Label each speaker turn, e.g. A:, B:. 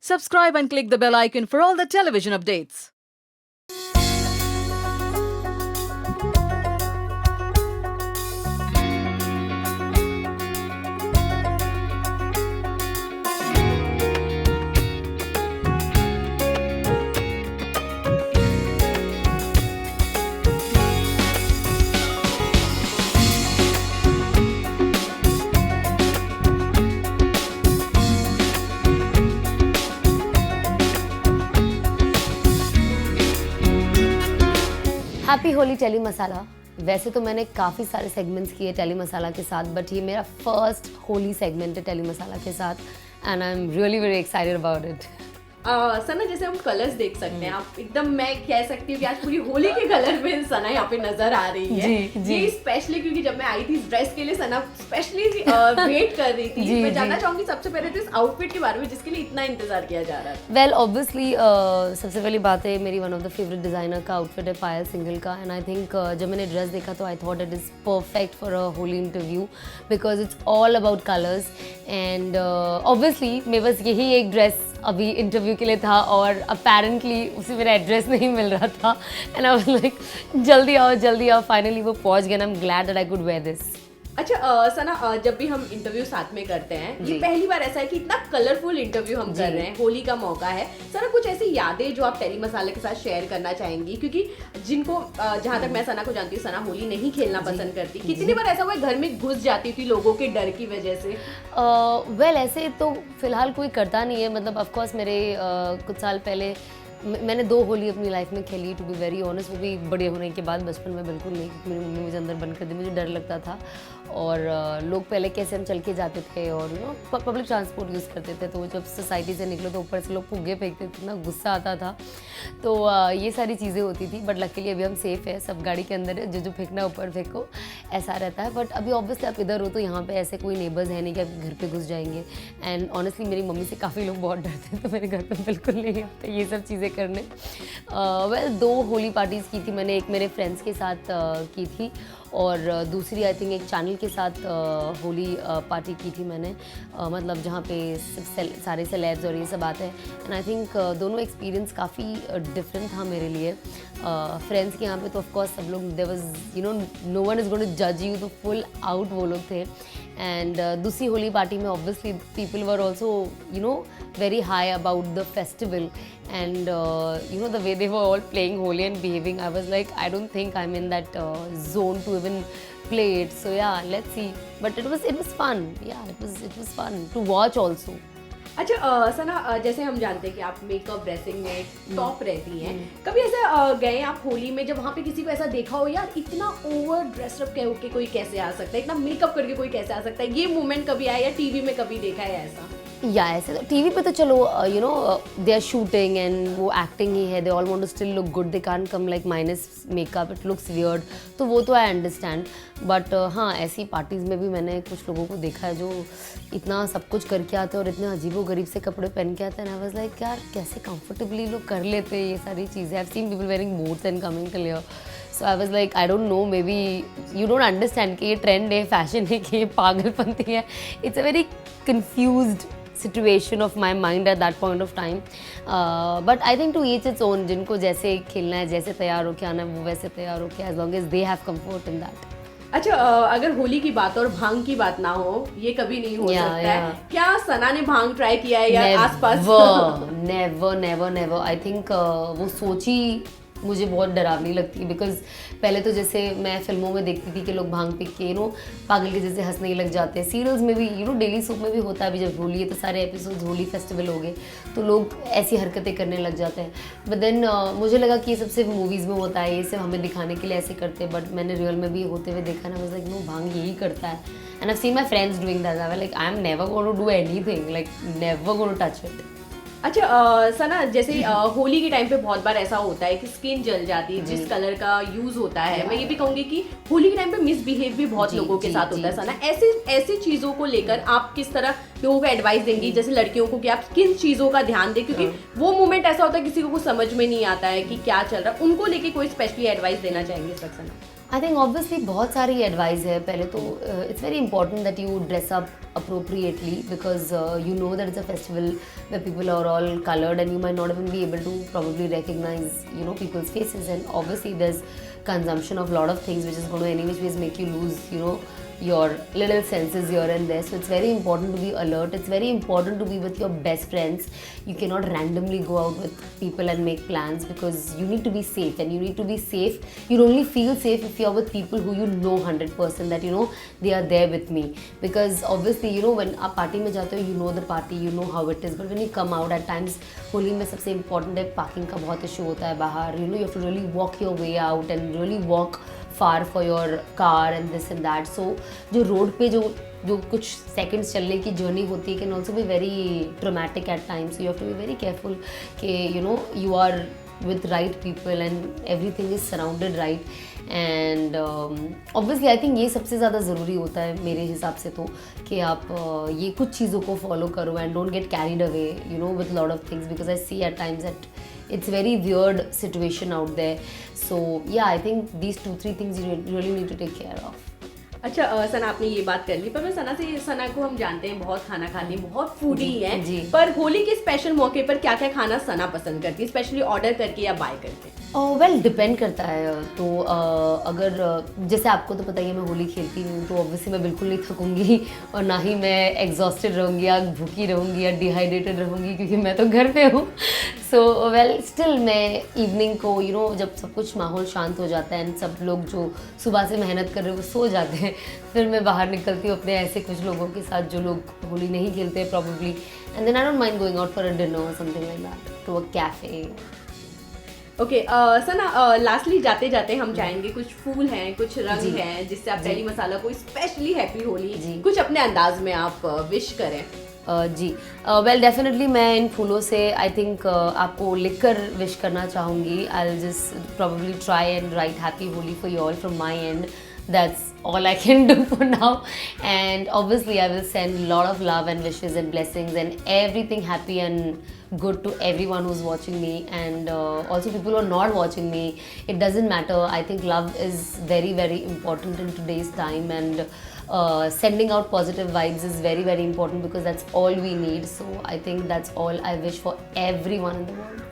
A: Subscribe and click the bell icon for all the television updates.
B: Happy Holi telly Masala. वैसे तो मैंने काफ़ी सारे सेगमेंट्स किए टेली मसाला के साथ, बट ये मेरा फर्स्ट होली सेगमेंट है टेली मसाला के साथ and I am really very excited about it.
C: Sana, जैसे हम कलर्स देख सकते हैं, आप एकदम, मैं कह सकती हूँ कि आज पूरी होली के कलर में सना यहाँ पे नजर आ रही है।
B: जी।
C: ये स्पेशली क्योंकि जब मैं आई थी इस ड्रेस के लिए, सना स्पेशली वेट कर रही थी। मैं जानना चाहूंगी सबसे पहले तो इस आउटफिट के बारे में जिसके लिए इतना इंतजार किया जा रहा है।
B: वेल ऑब्वियसली सबसे पहली बात है, मेरी one of the favourite designer का आउटफिट है पायल सिंघल का, एंड आई थिंक जब मैंने ड्रेस देखा तो I thought it is perfect for a Holi interview because it's all about colours and obviously मेरे पास यही एक ड्रेस अभी इंटरव्यू के लिए था और अपेरेंटली उसे मेरा एड्रेस नहीं मिल रहा था एंड आई वाज लाइक जल्दी आओ, फाइनली वो पहुंच गया and I am glad that I could wear this.
C: अच्छा सना, जब भी हम इंटरव्यू साथ में करते हैं, ये पहली बार ऐसा है कि इतना कलरफुल इंटरव्यू हम कर रहे हैं, होली का मौका है। सना, कुछ ऐसी यादें जो आप टेली मसाले के साथ शेयर करना चाहेंगी, क्योंकि जिनको जहां तक मैं सना को जानती हूँ, सना होली नहीं खेलना पसंद करती। कितनी बार ऐसा हुआ है घर में घुस जाती थी लोगों के डर की वजह से?
B: वेल ऐसे तो फिलहाल कोई करता नहीं है, मतलब ऑफकोर्स मेरे कुछ साल पहले मैंने 2 होली अपनी लाइफ में खेली, टू बी वेरी ऑनेस्ट, वो भी बड़े होने के बाद। बचपन में बिल्कुल नहीं, क्योंकि मेरी मम्मी मुझे अंदर बंद कर दी, मुझे डर लगता था। और लोग पहले कैसे हम चल के जाते थे और पब्लिक ट्रांसपोर्ट यूज़ करते थे, तो जब सोसाइटी से निकलो तो ऊपर से लोग फुग्गे फेंकते थे, इतना गुस्सा आता था। तो ये सारी चीज़ें होती थी, बट लकीली अभी हम सेफ़ है, सब गाड़ी के अंदर है, जो फेंकना ऊपर फेंको, ऐसा रहता है। बट अभी ऑब्वियसली आप इधर हो तो यहाँ पे ऐसे कोई नेबर्स है नहीं कि आप घर पे घुस जाएंगे। एंड ऑनेस्टली मेरी मम्मी से काफ़ी लोग बहुत डरते हैं, तो मेरे घर पे बिल्कुल नहीं आते ये सब चीज़ें करने। वेल 2 होली पार्टीज़ की थी मैंने, एक मेरे फ्रेंड्स के साथ की थी और दूसरी आई थिंक एक चैनल के साथ होली पार्टी की थी मैंने, मतलब जहाँ पे सारे सेलेब्स और ये सब आते हैं। एंड आई थिंक दोनों एक्सपीरियंस काफ़ी डिफरेंट था मेरे लिए। फ्रेंड्स के यहाँ पे तो ऑफकोर्स सब लोग, there was no one is going to जज यू, तो फुल आउट वो लोग थे। एंड दूसरी होली पार्टी में obviously people were also very high about the festival and the way they were all playing Holi and behaving, I was like, I don't think I'm in that zone to even play it. So yeah, let's see. But it was fun. Yeah, it was fun to watch also.
C: अच्छा सना, जैसे हम जानते हैं कि आप makeup dressing में top रहती हैं, कभी ऐसा गए आप होली में जब वहाँ पे किसी को ऐसा देखा हो, यार इतना ओवर ड्रेसअप के कोई कैसे आ सकता है, इतना मेकअप करके कोई कैसे आ सकता है, ये मोमेंट कभी आया या टीवी में कभी देखा है ऐसा?
B: या ऐसे तो टीवी पे तो चलो दे आर शूटिंग एंड वो एक्टिंग ही है, they all want to still look good, they can't come like minus makeup, it looks weird, तो वो तो आई अंडरस्टैंड। बट हाँ, ऐसी पार्टीज़ में भी मैंने कुछ लोगों को देखा है जो इतना सब कुछ करके आते हैं और इतने अजीबो-गरीब से कपड़े पहन के आते हैं। आई वाज लाइक यार कैसे कंफर्टेबली लोग कर लेते हैं ये सारी चीज़ें। I have seen people wearing boots and coming till here, so I was like I don't know, may be you don't understand कि ये ट्रेंड है, फैशन है, कि ये पागलपंती है। It's a very confused situation of my mind at that point of time, but I think to each its own, जिनको जैसे खेलना है, जैसे तैयार होके आना है, वो वैसे तैयार होके, as long as they have comfort in that.
C: अच्छा, अगर होली की बात और भांग की बात ना हो, ये कभी नहीं हो सकता है। क्या सना ने भांग ट्राई किया है या आसपास?
B: नेवर। आई थिंक वो सोची मुझे बहुत डरावनी लगती है, बिकॉज पहले तो जैसे मैं फिल्मों में देखती थी कि लोग भांग पी के पागल के जैसे हंसने लग जाते हैं, सीरियल्स में भी डेली सोप में भी होता है। अभी जब होली है तो सारे एपिसोड्स होली फेस्टिवल हो गए तो लोग ऐसी हरकतें करने लग जाते हैं। बट देन मुझे लगा कि ये सब सिर्फ मूवीज़ में होता है, ये सिर्फ हमें दिखाने के लिए ऐसे करते हैं, बट मैंने रियल में भी होते हुए देखा ना, वाज लाइक नो, भांग यही करता है। And I seen my friends doing that, I was like I am never going to do anything, like never going to touch it.
C: अच्छा सना, जैसे होली के टाइम पे बहुत बार ऐसा होता है कि स्किन जल जाती है जिस कलर का यूज होता है। मैं ये भी कहूंगी कि होली के टाइम पे मिसबिहेव भी बहुत लोगों के साथ होता है। सना, ऐसी चीजों को लेकर आप किस तरह लोगों को एडवाइस देंगी, जैसे लड़कियों को, कि आप किन चीजों का ध्यान दें, क्योंकि वो मोमेंट ऐसा होता है किसी को समझ में नहीं आता है कि क्या चल रहा है, उनको लेके कोई स्पेशली एडवाइस देना चाहेंगे इस वक्त? सना,
B: आई थिंक ऑब्वियसली बहुत सारी एडवाइस है. पहले तो it's very important that you dress up appropriately because you know that it's a festival where people are all colored and you might not even be able to probably recognize, you know, people's faces, and obviously there's consumption of lot of things which is going to anyways make you lose, you know, your little senses here and there. So it's very important to be alert. It's very important to be with your best friends. You cannot randomly go out with people and make plans because you need to be safe, and you need to be safe. You'll only feel safe if you're with people who you know 100% that you know they are there with me. Because obviously, you know, when आप party में जाते हो, you know the party, you know how it is. But when you come out at times, Holi में सबसे important है parking का बहुत issue होता है बाहर. You know, you have to really walk your way out and really walk far for your car and this and that. So जो road पे जो कुछ seconds चलने की journey होती है can also be very traumatic at times. So you have to be very careful कि you know you are with right people and everything is surrounded right. And obviously I think ये सबसे ज़्यादा ज़रूरी होता है मेरे हिसाब से तो कि आप ये कुछ चीज़ों को follow करो and don't get carried away, you know, with lot of things, because I see at times that it's very weird situation out there. So yeah, I think these 2-3 things you really need to take care of.
C: अच्छा सना आपने ये बात कर ली, पर मैं सना को हम जानते हैं बहुत खाना खाती है, बहुत फूडी है
B: जी.
C: पर होली के स्पेशल मौके पर क्या क्या खाना सना पसंद करती है, स्पेशली ऑर्डर करके या बाय करके?
B: वेल डिपेंड करता है. तो अगर जैसे आपको तो पता ही है मैं होली खेलती नहीं हूँ, तो ऑब्वियसली मैं बिल्कुल नहीं थकूंगी और ना ही मैं एग्जॉस्टेड रहूँगी या भूखी रहूँगी या डिहाइड्रेटेड रहूँगी, क्योंकि मैं तो घर पे हूँ. सो वेल स्टिल मैं इवनिंग को यू नो जब सब कुछ माहौल शांत हो जाता है एंड सब लोग जो सुबह से मेहनत कर रहे हैं वो सो जाते हैं, फिर मैं बाहर निकलती हूँ अपने ऐसे कुछ लोगों के साथ जो लोग होली नहीं खेलते probably, and then I don't mind going out for a dinner और something like that to a cafe.
C: Okay Sana, lastly जाते जाते हम चाहेंगे कुछ फूल हैं, कुछ रंग हैं जिससे आप पहली मसाला को स्पेशली हैप्पी होली कुछ अपने अंदाज में आप विश करें.
B: जी वेल डेफिनेटली मैं इन फूलों से आई थिंक आपको लिखकर विश करना चाहूँगी. I will just probably try and right happy Holi for you all from my and. That's all I can do for now, and obviously I will send a lot of love and wishes and blessings and everything happy and good to everyone who's watching me, and also people who are not watching me. It doesn't matter. I think love is very very important in today's time, and sending out positive vibes is very very important because that's all we need. So I think that's all I wish for everyone in the world.